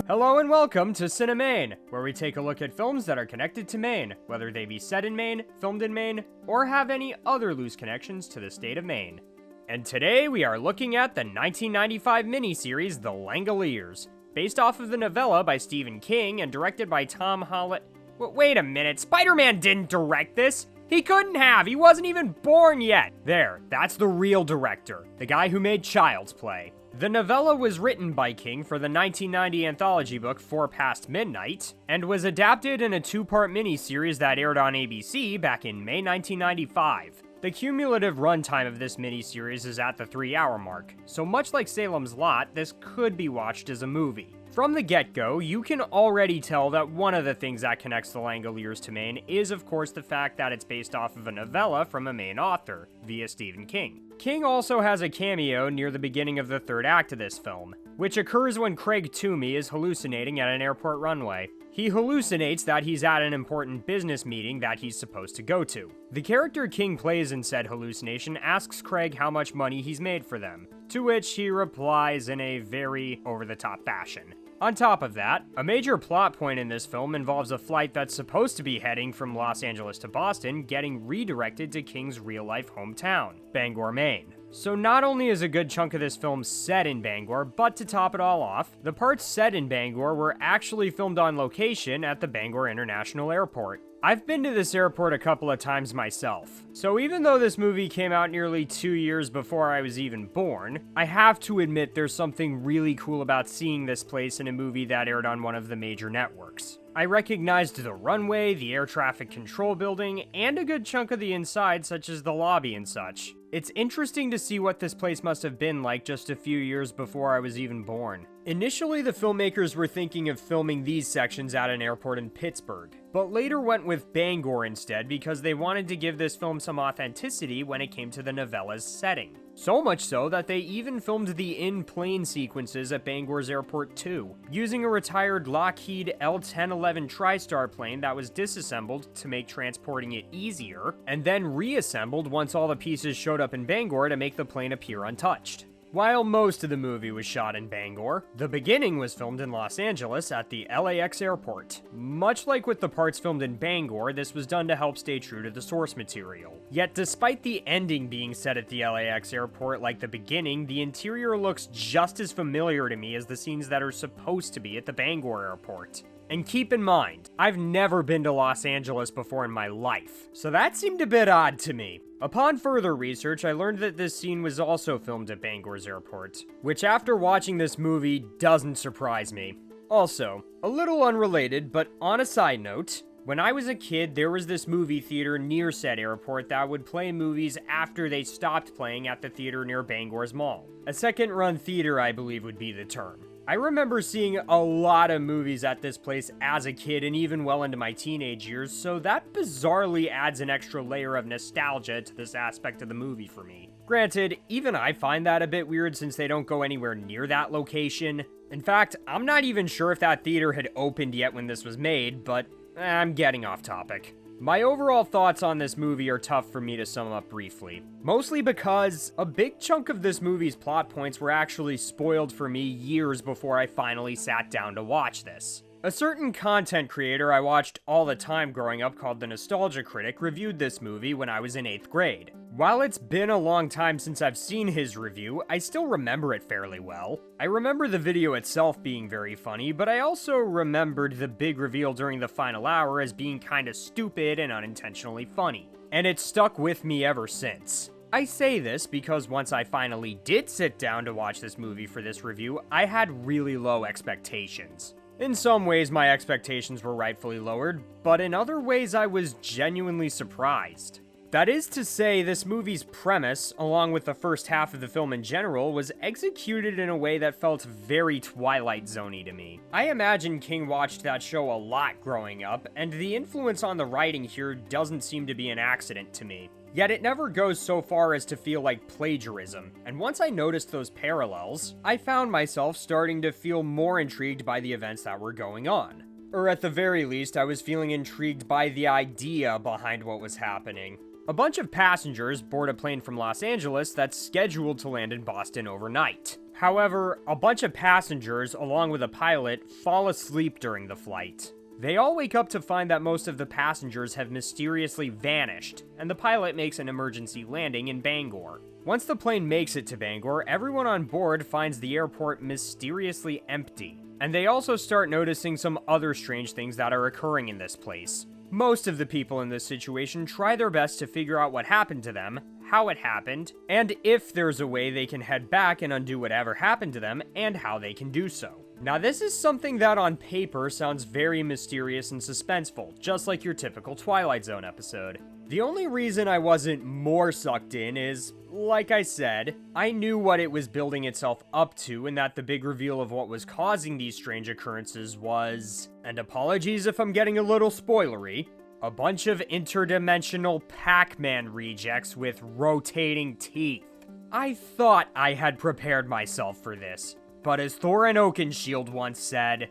Hello and welcome to Cinemaine, where we take a look at films that are connected to Maine, whether they be set in Maine, filmed in Maine, or have any other loose connections to the state of Maine. And today we are looking at the 1995 miniseries The Langoliers, based off of the novella by Stephen King and directed by Tom Holland. Wait a minute, Spider-Man didn't direct this! He couldn't have, he wasn't even born yet! There, that's the real director, the guy who made Child's Play. The novella was written by King for the 1990 anthology book 4 Past Midnight, and was adapted in a two-part miniseries that aired on ABC back in May 1995. The cumulative runtime of this miniseries is at the 3-hour mark, so much like Salem's Lot, this could be watched as a movie. From the get-go, you can already tell that one of the things that connects The Langoliers to Maine is of course the fact that it's based off of a novella from a Maine author, via Stephen King. King also has a cameo near the beginning of the third act of this film, which occurs when Craig Toomey is hallucinating at an airport runway. He hallucinates that he's at an important business meeting that he's supposed to go to. The character King plays in said hallucination asks Craig how much money he's made for them, to which he replies in a very over-the-top fashion. On top of that, a major plot point in this film involves a flight that's supposed to be heading from Los Angeles to Boston getting redirected to King's real-life hometown, Bangor, Maine. So not only is a good chunk of this film set in Bangor, but to top it all off, the parts set in Bangor were actually filmed on location at the Bangor International Airport. I've been to this airport a couple of times myself, so even though this movie came out nearly 2 years before I was even born, I have to admit there's something really cool about seeing this place in a movie that aired on one of the major networks. I recognized the runway, the air traffic control building, and a good chunk of the inside such as the lobby and such. It's interesting to see what this place must have been like just a few years before I was even born. Initially, the filmmakers were thinking of filming these sections at an airport in Pittsburgh, but later went with Bangor instead because they wanted to give this film some authenticity when it came to the novella's setting. So much so that they even filmed the in-plane sequences at Bangor's airport too, using a retired Lockheed L-1011 TriStar plane that was disassembled to make transporting it easier, and then reassembled once all the pieces showed up in Bangor to make the plane appear untouched. While most of the movie was shot in Bangor, the beginning was filmed in Los Angeles at the LAX airport. Much like with the parts filmed in Bangor, this was done to help stay true to the source material. Yet despite the ending being set at the LAX airport like the beginning, the interior looks just as familiar to me as the scenes that are supposed to be at the Bangor airport. And keep in mind, I've never been to Los Angeles before in my life, so that seemed a bit odd to me. Upon further research, I learned that this scene was also filmed at Bangor's airport, which after watching this movie doesn't surprise me. Also, a little unrelated, but on a side note, when I was a kid, there was this movie theater near said airport that would play movies after they stopped playing at the theater near Bangor's mall. A second-run theater, I believe would be the term. I remember seeing a lot of movies at this place as a kid and even well into my teenage years, so that bizarrely adds an extra layer of nostalgia to this aspect of the movie for me. Granted, even I find that a bit weird since they don't go anywhere near that location. In fact, I'm not even sure if that theater had opened yet when this was made, but I'm getting off topic. My overall thoughts on this movie are tough for me to sum up briefly. Mostly because a big chunk of this movie's plot points were actually spoiled for me years before I finally sat down to watch this. A certain content creator I watched all the time growing up called The Nostalgia Critic reviewed this movie when I was in 8th grade. While it's been a long time since I've seen his review, I still remember it fairly well. I remember the video itself being very funny, but I also remembered the big reveal during the final hour as being kinda stupid and unintentionally funny. And it's stuck with me ever since. I say this because once I finally did sit down to watch this movie for this review, I had really low expectations. In some ways, my expectations were rightfully lowered, but in other ways, I was genuinely surprised. That is to say, this movie's premise, along with the first half of the film in general, was executed in a way that felt very Twilight Zone-y to me. I imagine King watched that show a lot growing up, and the influence on the writing here doesn't seem to be an accident to me. Yet it never goes so far as to feel like plagiarism, and once I noticed those parallels, I found myself starting to feel more intrigued by the events that were going on. Or at the very least, I was feeling intrigued by the idea behind what was happening. A bunch of passengers board a plane from Los Angeles that's scheduled to land in Boston overnight. However, a bunch of passengers, along with a pilot, fall asleep during the flight. They all wake up to find that most of the passengers have mysteriously vanished, and the pilot makes an emergency landing in Bangor. Once the plane makes it to Bangor, everyone on board finds the airport mysteriously empty, and they also start noticing some other strange things that are occurring in this place. Most of the people in this situation try their best to figure out what happened to them, how it happened, and if there's a way they can head back and undo whatever happened to them, and how they can do so. Now, this is something that on paper sounds very mysterious and suspenseful, just like your typical Twilight Zone episode. The only reason I wasn't more sucked in is, like I said, I knew what it was building itself up to, and that the big reveal of what was causing these strange occurrences was, and apologies if I'm getting a little spoilery, a bunch of interdimensional Pac-Man rejects with rotating teeth. I thought I had prepared myself for this, but as Thorin Oakenshield once said,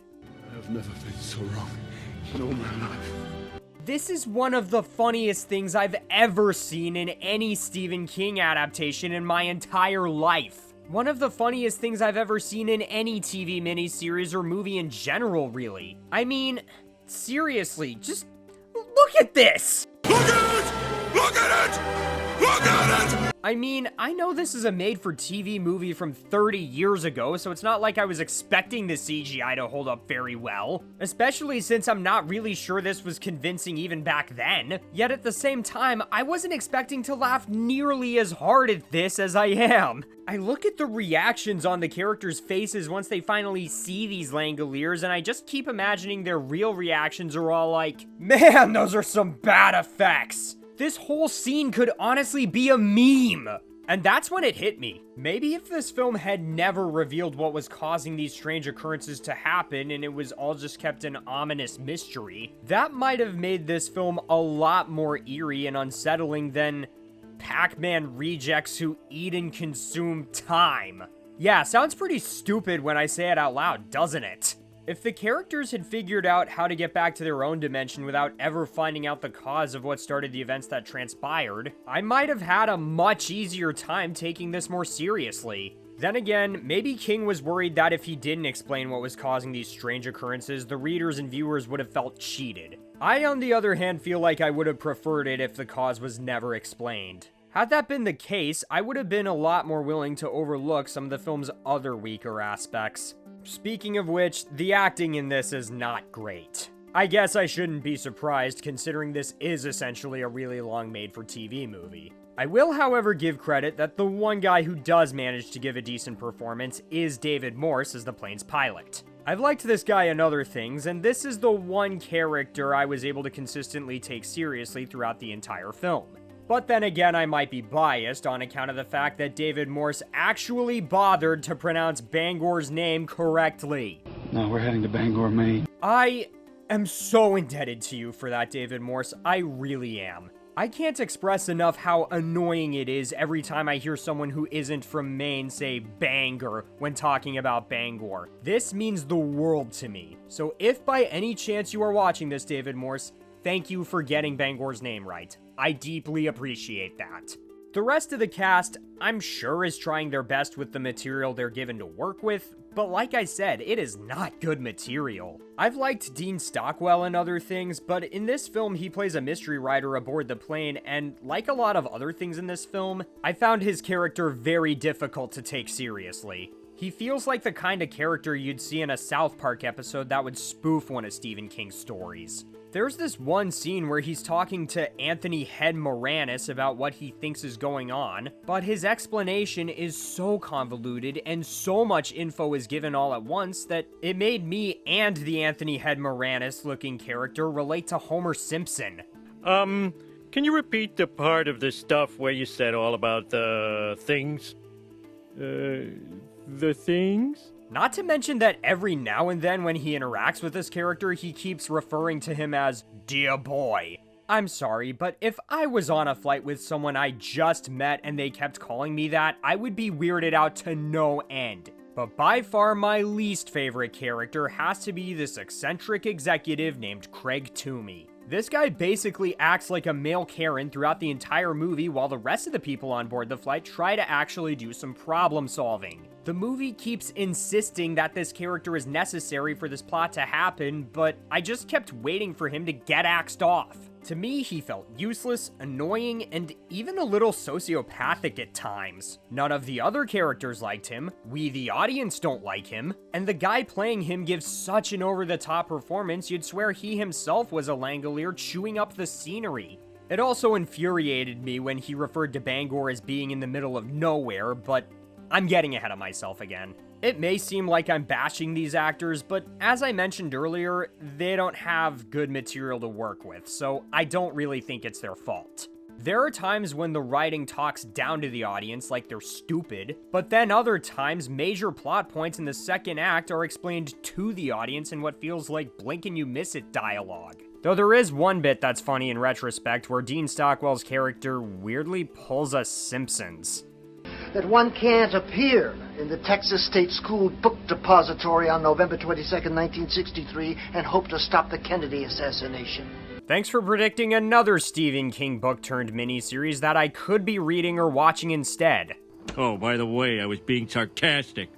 I've never been so wrong in all my life. This is one of the funniest things I've ever seen in any Stephen King adaptation in my entire life. One of the funniest things I've ever seen in any TV miniseries or movie in general, really. I mean, seriously, just look at this! Look at it! Look at it! Look at it! I mean, I know this is a made-for-TV movie from 30 years ago, so it's not like I was expecting the CGI to hold up very well. Especially since I'm not really sure this was convincing even back then. Yet at the same time, I wasn't expecting to laugh nearly as hard at this as I am. I look at the reactions on the characters' faces once they finally see these Langoliers, and I just keep imagining their real reactions are all like, man, those are some bad effects. This whole scene could honestly be a meme. And that's when it hit me. Maybe if this film had never revealed what was causing these strange occurrences to happen and it was all just kept an ominous mystery, that might have made this film a lot more eerie and unsettling than Pac-Man rejects who eat and consume time. Yeah, sounds pretty stupid when I say it out loud, doesn't it? If the characters had figured out how to get back to their own dimension without ever finding out the cause of what started the events that transpired, I might have had a much easier time taking this more seriously. Then again, maybe King was worried that if he didn't explain what was causing these strange occurrences, the readers and viewers would have felt cheated. I, on the other hand, feel like I would have preferred it if the cause was never explained. Had that been the case, I would have been a lot more willing to overlook some of the film's other weaker aspects. Speaking of which, the acting in this is not great. I guess I shouldn't be surprised considering this is essentially a really long made-for-TV movie. I will, however, give credit that the one guy who does manage to give a decent performance is David Morse as the plane's pilot. I've liked this guy in other things, and this is the one character I was able to consistently take seriously throughout the entire film. But then again, I might be biased on account of the fact that David Morse actually bothered to pronounce Bangor's name correctly. Now we're heading to Bangor, Maine. I am so indebted to you for that, David Morse. I really am. I can't express enough how annoying it is every time I hear someone who isn't from Maine say Bangor when talking about Bangor. This means the world to me. So if by any chance you are watching this, David Morse, thank you for getting Bangor's name right. I deeply appreciate that. The rest of the cast, I'm sure, is trying their best with the material they're given to work with, but like I said, it is not good material. I've liked Dean Stockwell and other things, but in this film he plays a mystery writer aboard the plane, and like a lot of other things in this film, I found his character very difficult to take seriously. He feels like the kind of character you'd see in a South Park episode that would spoof one of Stephen King's stories. There's this one scene where he's talking to Anthony Head Moranis about what he thinks is going on, but his explanation is so convoluted and so much info is given all at once that it made me and the Anthony Head Moranis looking character relate to Homer Simpson. Can you repeat the part of the stuff where you said all about the things? The things? Not to mention that every now and then when he interacts with this character, he keeps referring to him as dear boy. I'm sorry, but if I was on a flight with someone I just met and they kept calling me that, I would be weirded out to no end. But by far my least favorite character has to be this eccentric executive named Craig Toomey. This guy basically acts like a male Karen throughout the entire movie while the rest of the people on board the flight try to actually do some problem solving. The movie keeps insisting that this character is necessary for this plot to happen, but I just kept waiting for him to get axed off. To me, he felt useless, annoying, and even a little sociopathic at times. None of the other characters liked him, we the audience don't like him, and the guy playing him gives such an over-the-top performance you'd swear he himself was a Langolier chewing up the scenery. It also infuriated me when he referred to Bangor as being in the middle of nowhere, but I'm getting ahead of myself again. It may seem like I'm bashing these actors, but as I mentioned earlier, they don't have good material to work with, so I don't really think it's their fault. There are times when the writing talks down to the audience like they're stupid, but then other times major plot points in the second act are explained to the audience in what feels like blink and you miss it dialogue. Though there is one bit that's funny in retrospect where Dean Stockwell's character weirdly pulls a Simpsons. That one can't appear in the Texas State School Book Depository on November 22nd, 1963, and hope to stop the Kennedy assassination. Thanks for predicting another Stephen King book-turned-miniseries that I could be reading or watching instead. Oh, by the way, I was being sarcastic.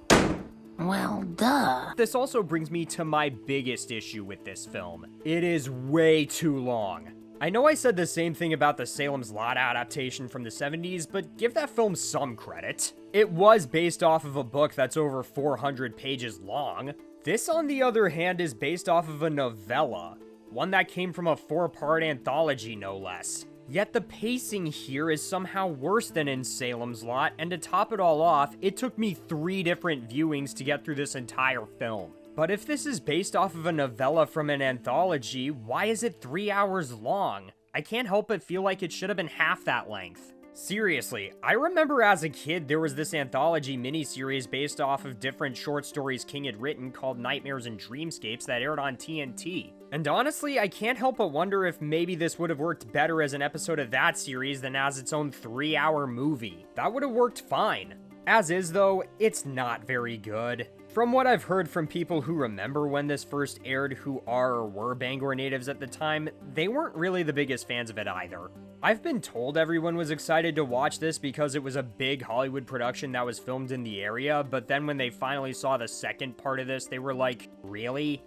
Well, duh. This also brings me to my biggest issue with this film. It is way too long. I know I said the same thing about the Salem's Lot adaptation from the 70s, but give that film some credit. It was based off of a book that's over 400 pages long. This, on the other hand, is based off of a novella, one that came from a 4-part anthology, no less. Yet the pacing here is somehow worse than in Salem's Lot, and to top it all off, it took me 3 different viewings to get through this entire film. But if this is based off of a novella from an anthology, why is it 3 hours long? I can't help but feel like it should have been half that length. Seriously, I remember as a kid there was this anthology miniseries based off of different short stories King had written called Nightmares and Dreamscapes that aired on TNT. And honestly, I can't help but wonder if maybe this would have worked better as an episode of that series than as its own 3-hour movie. That would have worked fine. As is though, it's not very good. From what I've heard from people who remember when this first aired who are or were Bangor natives at the time, they weren't really the biggest fans of it either. I've been told everyone was excited to watch this because it was a big Hollywood production that was filmed in the area, but then when they finally saw the second part of this, they were like, really?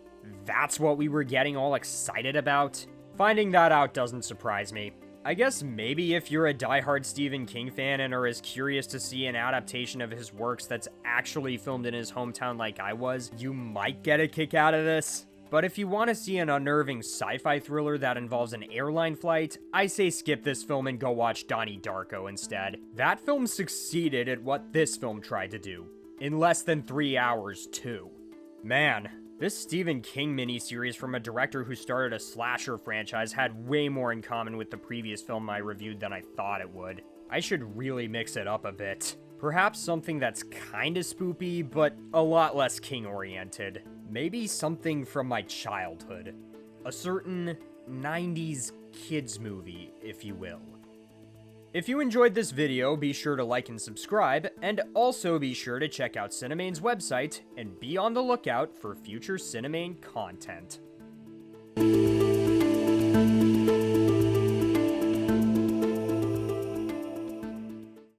That's what we were getting all excited about? Finding that out doesn't surprise me. I guess maybe if you're a diehard Stephen King fan and are as curious to see an adaptation of his works that's actually filmed in his hometown like I was, you might get a kick out of this. But if you want to see an unnerving sci-fi thriller that involves an airline flight, I say skip this film and go watch Donnie Darko instead. That film succeeded at what this film tried to do. In less than 3 hours, too. Man, this Stephen King miniseries from a director who started a slasher franchise had way more in common with the previous film I reviewed than I thought it would. I should really mix it up a bit. Perhaps something that's kinda spoopy, but a lot less King-oriented. Maybe something from my childhood. A certain 90s kids movie, if you will. If you enjoyed this video, be sure to like and subscribe, and also be sure to check out Cinemane's website and be on the lookout for future Cinemane content.